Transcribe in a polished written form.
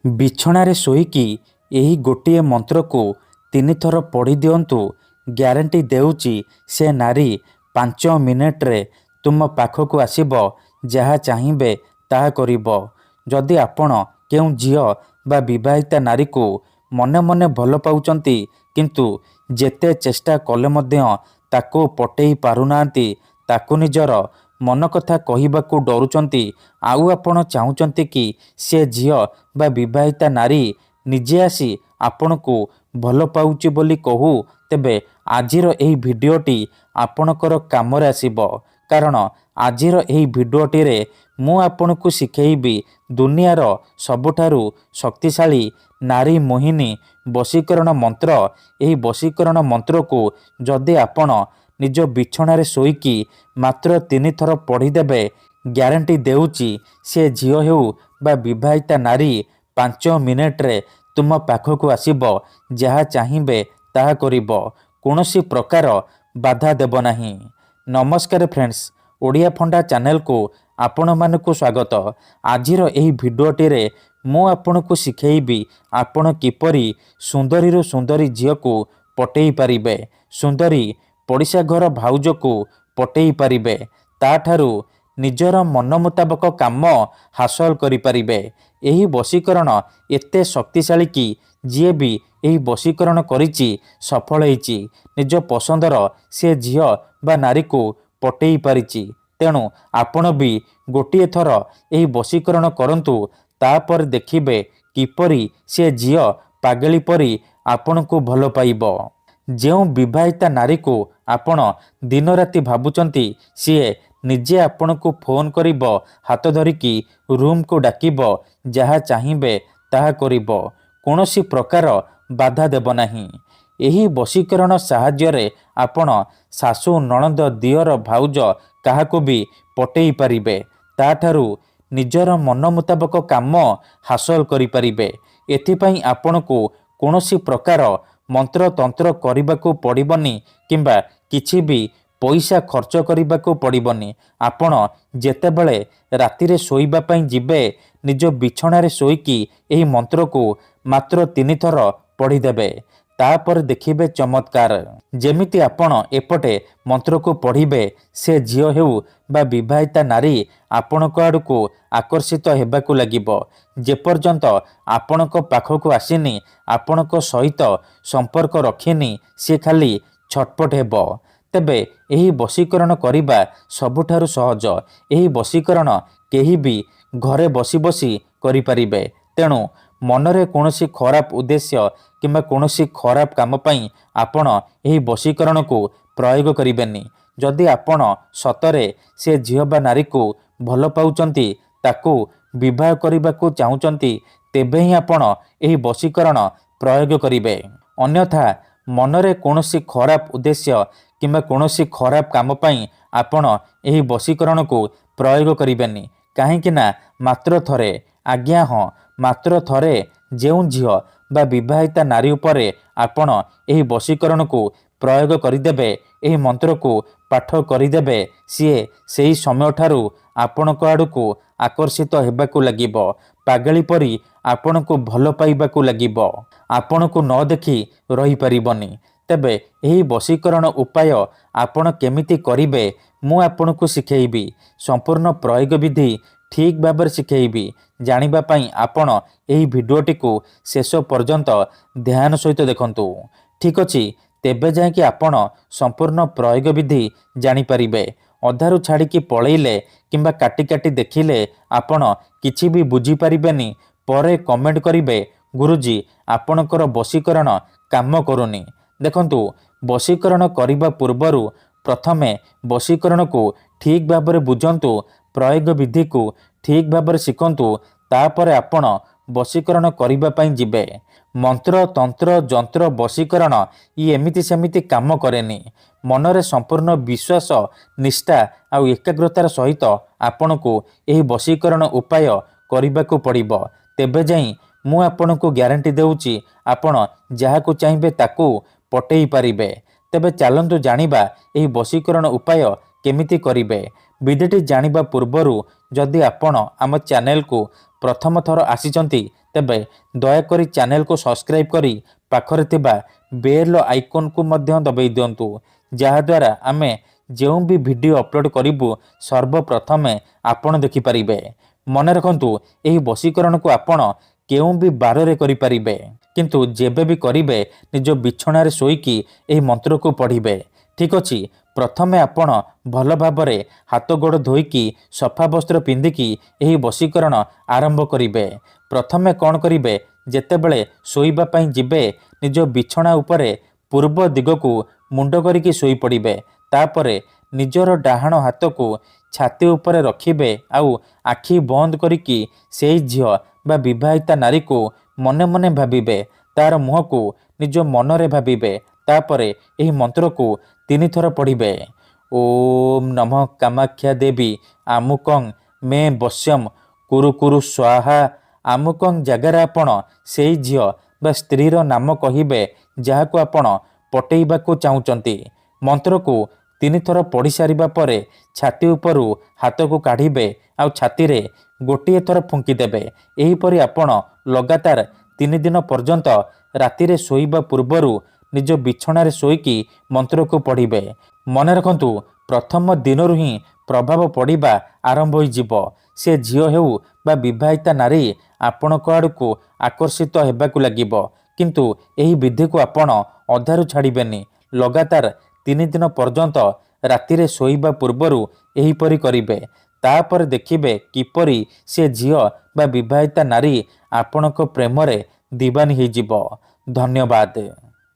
ବିଛଣାରେ ଶୋଇକି ଏହି ଗୋଟିଏ ମନ୍ତ୍ରକୁ 3 ଥର ପଢ଼ି ଦିଅନ୍ତୁ। ଗ୍ୟାରେଣ୍ଟି ଦେଉଛି ସେ ନାରୀ 5 ମିନିଟରେ ତୁମ ପାଖକୁ ଆସିବ। ଯାହା ଚାହିଁବେ ତାହା କରିବ। ଯଦି ଆପଣ କେଉଁ ଝିଅ ବା ବିବାହିତା ନାରୀକୁ ମନେ ମନେ ଭଲ ପାଉଛନ୍ତି କିନ୍ତୁ ଯେତେ ଚେଷ୍ଟା କଲେ ମଧ୍ୟ ତାକୁ ପଟେଇ ପାରୁନାହାନ୍ତି, ତାକୁ ନିଜର ମନ କଥା କହିବାକୁ ଡରୁଛନ୍ତି, ଆଉ ଆପଣ ଚାହୁଁଛନ୍ତି କି ସେ ଝିଅ ବା ବିବାହିତା ନାରୀ ନିଜେ ଆସି ଆପଣଙ୍କୁ ଭଲ ପାଉଛି ବୋଲି କହୁ, ତେବେ ଆଜିର ଏହି ଭିଡ଼ିଓଟି ଆପଣଙ୍କର କାମରେ ଆସିବ। କାରଣ ଆଜିର ଏହି ଭିଡ଼ିଓଟିରେ ମୁଁ ଆପଣଙ୍କୁ ଶିଖେଇବି ଦୁନିଆର ସବୁଠାରୁ ଶକ୍ତିଶାଳୀ ନାରୀ ମୋହିନୀ ବଶୀକରଣ ମନ୍ତ୍ର। ଏହି ବଶୀକରଣ ମନ୍ତ୍ରକୁ ଯଦି ଆପଣ ନିଜ ବିଛଣାରେ ଶୋଇକି ମାତ୍ର 3 ଥର ପଢ଼ିଦେବେ, ଗ୍ୟାରେଣ୍ଟି ଦେଉଛି ସେ ଝିଅ ହେଉ ବା ବିବାହିତା ନାରୀ 5 ମିନିଟରେ ତୁମ ପାଖକୁ ଆସିବ। ଯାହା ଚାହିଁବେ ତାହା କରିବ। କୌଣସି ପ୍ରକାର ବାଧା ଦେବ ନାହିଁ। ନମସ୍କାର ଫ୍ରେଣ୍ଡସ୍, ଓଡ଼ିଆ ଫଣ୍ଡା ଚ୍ୟାନେଲକୁ ଆପଣମାନଙ୍କୁ ସ୍ୱାଗତ। ଆଜିର ଏହି ଭିଡ଼ିଓଟିରେ ମୁଁ ଆପଣଙ୍କୁ ଶିଖେଇବି ଆପଣ କିପରି ସୁନ୍ଦରୀରୁ ସୁନ୍ଦରୀ ଝିଅକୁ ପଟେଇ ପାରିବେ, ସୁନ୍ଦରୀ ପଡ଼ିଶା ଘର ଭାଉଜକୁ ପଟେଇ ପାରିବେ, ତାଠାରୁ ନିଜର ମନ ମୁତାବକ କାମ ହାସଲ କରିପାରିବେ। ଏହି ବଶୀକରଣ ଏତେ ଶକ୍ତିଶାଳୀ କି ଯିଏ ବି ଏହି ବଶୀକରଣ କରିଛି ସଫଳ ହେଇଛି, ନିଜ ପସନ୍ଦର ସେ ଝିଅ ବା ନାରୀକୁ ପଟେଇ ପାରିଛି। ତେଣୁ ଆପଣ ବି ଗୋଟିଏ ଥର ଏହି ବଶୀକରଣ କରନ୍ତୁ, ତାପରେ ଦେଖିବେ କିପରି ସେ ଝିଅ ପାଗଳି ପରି ଆପଣଙ୍କୁ ଭଲ ପାଇବ। ଯେଉଁ ବିବାହିତା ନାରୀକୁ ଆପଣ ଦିନରାତି ଭାବୁଛନ୍ତି, ସିଏ ନିଜେ ଆପଣଙ୍କୁ ଫୋନ୍ କରିବ, ହାତ ଧରିକି ରୁମ୍କୁ ଡାକିବ, ଯାହା ଚାହିଁବେ ତାହା କରିବ। କୌଣସି ପ୍ରକାର ବାଧା ଦେବ ନାହିଁ। ଏହି ବଶୀକରଣ ସାହାଯ୍ୟରେ ଆପଣ ଶାଶୁ, ନଣନ୍ଦ, ଦିଅର, ଭାଉଜ କାହାକୁ ବି ପଟେଇ ପାରିବେ, ତାଠାରୁ ନିଜର ମନ ମୁତାବକ କାମ ହାସଲ କରିପାରିବେ। ଏଥିପାଇଁ ଆପଣଙ୍କୁ କୌଣସି ପ୍ରକାର ମନ୍ତ୍ରତନ୍ତ୍ର କରିବାକୁ ପଡ଼ିବନି କିମ୍ବା କିଛି ବି ପଇସା ଖର୍ଚ୍ଚ କରିବାକୁ ପଡ଼ିବନି। ଆପଣ ଯେତେବେଳେ ରାତିରେ ଶୋଇବା ପାଇଁ ଯିବେ, ନିଜ ବିଛଣାରେ ଶୋଇକି ଏହି ମନ୍ତ୍ରକୁ ମାତ୍ର 3 ଥର ପଢ଼ିଦେବେ। ତାପରେ ଦେଖିବେ ଚମତ୍କାର। ଯେମିତି ଆପଣ ଏପଟେ ମନ୍ତ୍ରକୁ ପଢ଼ିବେ, ସେ ଝିଅ ହେଉ ବା ବିବାହିତା ନାରୀ ଆପଣଙ୍କ ଆଡ଼କୁ ଆକର୍ଷିତ ହେବାକୁ ଲାଗିବ। ଯେପର୍ଯ୍ୟନ୍ତ ଆପଣଙ୍କ ପାଖକୁ ଆସିନି, ଆପଣଙ୍କ ସହିତ ସମ୍ପର୍କ ରଖିନି, ସେ ଖାଲି ଛଟପଟ ହେବ। ତେବେ ଏହି ବଶୀକରଣ କରିବା ସବୁଠାରୁ ସହଜ। ଏହି ବଶୀକରଣ କେହି ବି ଘରେ ବସି ବସି କରିପାରିବେ। ତେଣୁ ମନରେ କୌଣସି ଖରାପ ଉଦ୍ଦେଶ୍ୟ କିମ୍ବା କୌଣସି ଖରାପ କାମ ପାଇଁ ଆପଣ ଏହି ବଶୀକରଣକୁ ପ୍ରୟୋଗ କରିବେନି। ଯଦି ଆପଣ ସତରେ ସେ ଝିଅ ବା ନାରୀକୁ ଭଲ ପାଉଛନ୍ତି, ତାକୁ ବିବାହ କରିବାକୁ ଚାହୁଁଛନ୍ତି, ତେବେ ହିଁ ଆପଣ ଏହି ବଶୀକରଣ ପ୍ରୟୋଗ କରିବେ। ଅନ୍ୟଥା ମନରେ କୌଣସି ଖରାପ ଉଦ୍ଦେଶ୍ୟ କିମ୍ବା କୌଣସି ଖରାପ କାମ ପାଇଁ ଆପଣ ଏହି ବଶୀକରଣକୁ ପ୍ରୟୋଗ କରିବେନି। କାହିଁକି ନା ମାତ୍ର ଥରେ, ଆଜ୍ଞା ହଁ, ମାତ୍ର ଥରେ ଯେଉଁ ଝିଅ ବା ବିବାହିତା ନାରୀ ଉପରେ ଆପଣ ଏହି ବଶୀକରଣକୁ ପ୍ରୟୋଗ କରିଦେବେ, ଏହି ମନ୍ତ୍ରକୁ ପାଠ କରିଦେବେ, ସିଏ ସେହି ସମୟଠାରୁ ଆପଣଙ୍କ ଆଡ଼କୁ ଆକର୍ଷିତ ହେବାକୁ ଲାଗିବ। ପାଗଳି ପରି ଆପଣଙ୍କୁ ଭଲ ପାଇବାକୁ ଲାଗିବ। ଆପଣଙ୍କୁ ନ ଦେଖି ରହିପାରିବନି। ତେବେ ଏହି ବଶୀକରଣ ଉପାୟ ଆପଣ କେମିତି କରିବେ, ମୁଁ ଆପଣଙ୍କୁ ଶିଖେଇବି। ସମ୍ପୂର୍ଣ୍ଣ ପ୍ରୟୋଗ ବିଧି ଠିକ୍ ଭାବରେ ଶିଖେଇବି। ଜାଣିବା ପାଇଁ ଆପଣ ଏହି ଭିଡ଼ିଓଟିକୁ ଶେଷ ପର୍ଯ୍ୟନ୍ତ ଧ୍ୟାନ ସହିତ ଦେଖନ୍ତୁ। ଠିକ୍ ଅଛି, ତେବେ ଯାଇକି ଆପଣ ସମ୍ପୂର୍ଣ୍ଣ ପ୍ରୟୋଗ ବିଧି ଜାଣିପାରିବେ। ଅଧାରୁ ଛାଡ଼ିକି ପଳେଇଲେ କିମ୍ବା କାଟି କାଟି ଦେଖିଲେ ଆପଣ କିଛି ବି ବୁଝିପାରିବେନି। ପରେ କମେଣ୍ଟ କରିବେ, ଗୁରୁଜୀ ଆପଣଙ୍କର ବଶୀକରଣ କାମ କରୁନି। ଦେଖନ୍ତୁ, ବଶୀକରଣ କରିବା ପୂର୍ବରୁ ପ୍ରଥମେ ବଶୀକରଣକୁ ଠିକ୍ ଭାବରେ ବୁଝନ୍ତୁ, ପ୍ରୟୋଗ ବିଧିକୁ ଠିକ୍ ଭାବରେ ଶିଖନ୍ତୁ। ତାପରେ ଆପଣ ବଶୀକରଣ କରିବା ପାଇଁ ଯିବେ। ମନ୍ତ୍ର, ତନ୍ତ୍ର, ଯନ୍ତ୍ର, ବଶୀକରଣ ଏମିତି ସେମିତି କାମ କରେନି। ମନରେ ସମ୍ପୂର୍ଣ୍ଣ ବିଶ୍ୱାସ, ନିଷ୍ଠା ଆଉ ଏକାଗ୍ରତାର ସହିତ ଆପଣଙ୍କୁ ଏହି ବଶୀକରଣ ଉପାୟ କରିବାକୁ ପଡ଼ିବ। ତେବେ ଯାଇ ମୁଁ ଆପଣଙ୍କୁ ଗ୍ୟାରେଣ୍ଟି ଦେଉଛି ଆପଣ ଯାହାକୁ ଚାହିଁବେ ତାକୁ ପଟେଇ ପାରିବେ। ତେବେ ଚାଲନ୍ତୁ ଜାଣିବା ଏହି ବଶୀକରଣ ଉପାୟ କେମିତି କରିବେ। ବିଧିଟି ଜାଣିବା ପୂର୍ବରୁ ଯଦି ଆପଣ ଆମ ଚ୍ୟାନେଲକୁ ପ୍ରଥମ ଥର ଆସିଛନ୍ତି, ତେବେ ଦୟାକରି ଚ୍ୟାନେଲକୁ ସବସ୍କ୍ରାଇବ୍ କରି ପାଖରେ ଥିବା ବେଲ୍ ଆଇକନ୍କୁ ମଧ୍ୟ ଦବାଇ ଦିଅନ୍ତୁ, ଯାହାଦ୍ୱାରା ଆମେ ଯେଉଁ ବି ଭିଡ଼ିଓ ଅପଲୋଡ଼ କରିବୁ ସର୍ବପ୍ରଥମେ ଆପଣ ଦେଖିପାରିବେ। ମନେ ରଖନ୍ତୁ, ଏହି ବଶୀକରଣକୁ ଆପଣ କେଉଁ ବି ବାରରେ କରିପାରିବେ, କିନ୍ତୁ ଯେବେ ବି କରିବେ ନିଜ ବିଛଣାରେ ଶୋଇକି ଏହି ମନ୍ତ୍ରକୁ ପଢ଼ିବେ। ଠିକ୍ ଅଛି, ପ୍ରଥମେ ଆପଣ ଭଲ ଭାବରେ ହାତ ଗୋଡ଼ ଧୋଇକି ସଫା ବସ୍ତ୍ର ପିନ୍ଧିକି ଏହି ବଶୀକରଣ ଆରମ୍ଭ କରିବେ। ପ୍ରଥମେ କ'ଣ କରିବେ, ଯେତେବେଳେ ଶୋଇବା ପାଇଁ ଯିବେ ନିଜ ବିଛଣା ଉପରେ ପୂର୍ବ ଦିଗକୁ ମୁଣ୍ଡ କରିକି ଶୋଇପଡ଼ିବେ। ତାପରେ ନିଜର ଡାହାଣ ହାତକୁ ଛାତି ଉପରେ ରଖିବେ ଆଉ ଆଖି ବନ୍ଦ କରିକି ସେଇ ଝିଅ ବା ବିବାହିତା ନାରୀକୁ ମନେ ମନେ ଭାବିବେ, ତାର ମୁହଁକୁ ନିଜ ମନରେ ଭାବିବେ। ତାପରେ ଏହି ମନ୍ତ୍ରକୁ 3 ଥର ପଢ଼ିବେ। ଓମ୍ ନମଃ କାମାକ୍ଷା ଦେବୀ ଆମୁକଂ ମେ ବଶ୍ୟମ୍ କୁରୁ କୁରୁ ସ୍ୱାହା। ଆମୁକଂ ଜାଗାରେ ଆପଣ ସେଇ ଝିଅ ବା ସ୍ତ୍ରୀର ନାମ କହିବେ ଯାହାକୁ ଆପଣ ପଟେଇବାକୁ ଚାହୁଁଛନ୍ତି। ମନ୍ତ୍ରକୁ 3 ଥର ପଢ଼ି ସାରିବା ପରେ ଛାତି ଉପରୁ ହାତକୁ କାଢ଼ିବେ ଆଉ ଛାତିରେ ଗୋଟିଏ ଥର ଫୁଙ୍କିଦେବେ। ଏହିପରି ଆପଣ ଲଗାତାର 3 ଦିନ ପର୍ଯ୍ୟନ୍ତ ରାତିରେ ଶୋଇବା ପୂର୍ବରୁ ନିଜ ବିଛଣାରେ ଶୋଇକି ମନ୍ତ୍ରକୁ ପଢ଼ିବେ। ମନେ ରଖନ୍ତୁ, ପ୍ରଥମ ଦିନରୁ ହିଁ ପ୍ରଭାବ ପଡ଼ିବା ଆରମ୍ଭ ହୋଇଯିବ। ସେ ଝିଅ ହେଉ ବା ବିବାହିତା ନାରୀ ଆପଣଙ୍କ ଆଡ଼କୁ ଆକର୍ଷିତ ହେବାକୁ ଲାଗିବ। କିନ୍ତୁ ଏହି ବିଧିକୁ ଆପଣ ଅଧାରୁ ଛାଡ଼ିବେନି। ଲଗାତାର 3 ଦିନ ପର୍ଯ୍ୟନ୍ତ ରାତିରେ ଶୋଇବା ପୂର୍ବରୁ ଏହିପରି କରିବେ। ତାପରେ ଦେଖିବେ କିପରି ସେ ଝିଅ ବା ବିବାହିତା ନାରୀ ଆପଣଙ୍କ ପ୍ରେମରେ ଦିବାନୀ ହୋଇଯିବ। ଧନ୍ୟବାଦ।